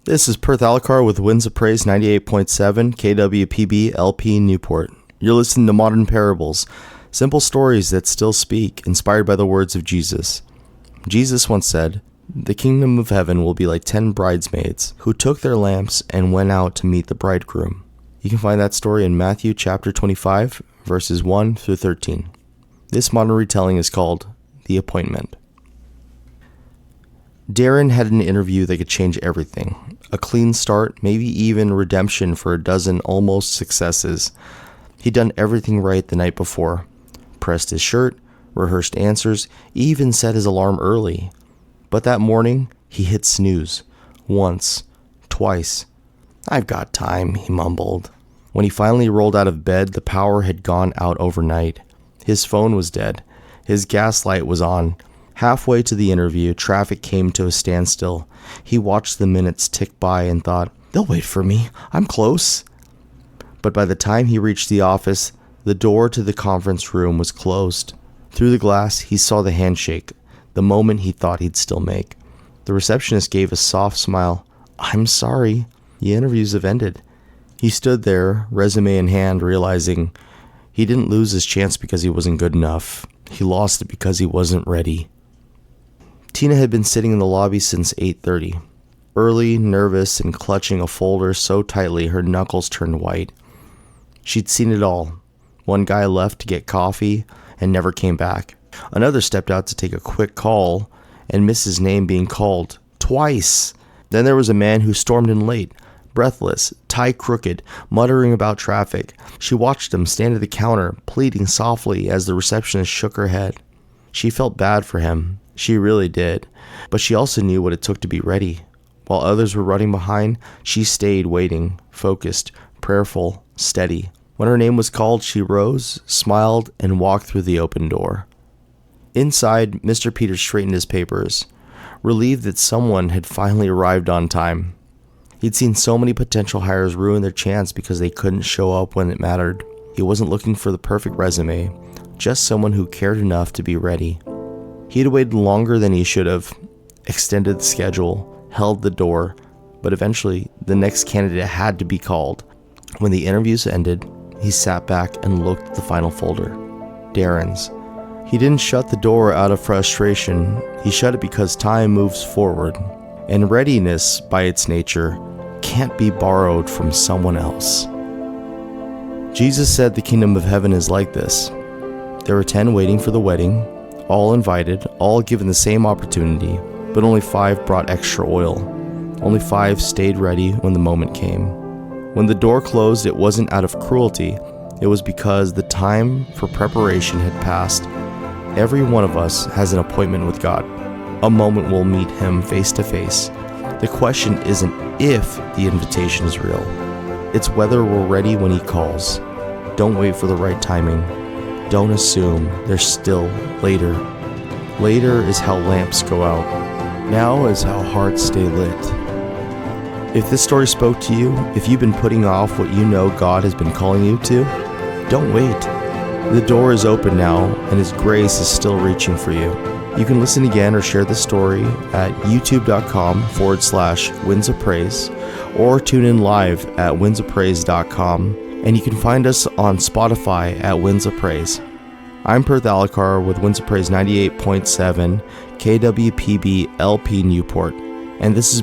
This is Perth Alacar with Winds of Praise 98.7 KWPB-LP Newport. You're listening to Modern Parables, simple stories that still speak, inspired by the words of Jesus. Jesus once said, "The kingdom of heaven will be like 10 bridesmaids who took their lamps and went out to meet the bridegroom." You can find that story in Matthew chapter 25, verses 1 through 13. This modern retelling is called The Appointment. Darren had an interview that could change everything. A clean start, maybe even redemption for a dozen almost successes. He'd done everything right the night before. Pressed his shirt, rehearsed answers, even set his alarm early. But that morning, he hit snooze. Once. Twice. "I've got time," he mumbled. When he finally rolled out of bed, the power had gone out overnight. His phone was dead. His gas light was on. Halfway to the interview, traffic came to a standstill. He watched the minutes tick by and thought, "They'll wait for me. I'm close." But by the time he reached the office, the door to the conference room was closed. Through the glass, he saw the handshake, the moment he thought he'd still make. The receptionist gave a soft smile. "I'm sorry. The interviews have ended." He stood there, resume in hand, realizing he didn't lose his chance because he wasn't good enough. He lost it because he wasn't ready. Tina had been sitting in the lobby since 8:30. Early, nervous, and clutching a folder so tightly her knuckles turned white. She'd seen it all. One guy left to get coffee and never came back. Another stepped out to take a quick call and missed his name being called. Twice! Then there was a man who stormed in late, breathless, tie crooked, muttering about traffic. She watched him stand at the counter, pleading softly as the receptionist shook her head. She felt bad for him. She really did. But she also knew what it took to be ready. While others were running behind, she stayed waiting, focused, prayerful, steady. When her name was called, she rose, smiled, and walked through the open door. Inside, Mr. Peters straightened his papers, relieved that someone had finally arrived on time. He'd seen so many potential hires ruin their chance because they couldn't show up when it mattered. He wasn't looking for the perfect resume, just someone who cared enough to be ready. He had waited longer than he should have, extended the schedule, held the door, but eventually the next candidate had to be called. When the interviews ended, he sat back and looked at the final folder. Darren's. He didn't shut the door out of frustration. He shut it because time moves forward, and readiness, by its nature, can't be borrowed from someone else. Jesus said the kingdom of heaven is like this. There were 10 waiting for the wedding, all invited, all given the same opportunity, but only 5 brought extra oil. Only 5 stayed ready when the moment came. When the door closed, it wasn't out of cruelty. It was because the time for preparation had passed. Every one of us has an appointment with God. A moment we'll meet Him face to face. The question isn't if the invitation is real. It's whether we're ready when He calls. Don't wait for the right timing. Don't assume there's still later. Later is how lamps go out. Now is how hearts stay lit. If this story spoke to you, if you've been putting off what you know God has been calling you to, don't wait. The door is open now, and His grace is still reaching for you. You can listen again or share the story at youtube.com/Winds of Praise or tune in live at windsofpraise.com. And you can find us on Spotify at Winds of Praise. I'm Perth Alacar with Winds of Praise 98.7 KWPB-LP Newport, and this has been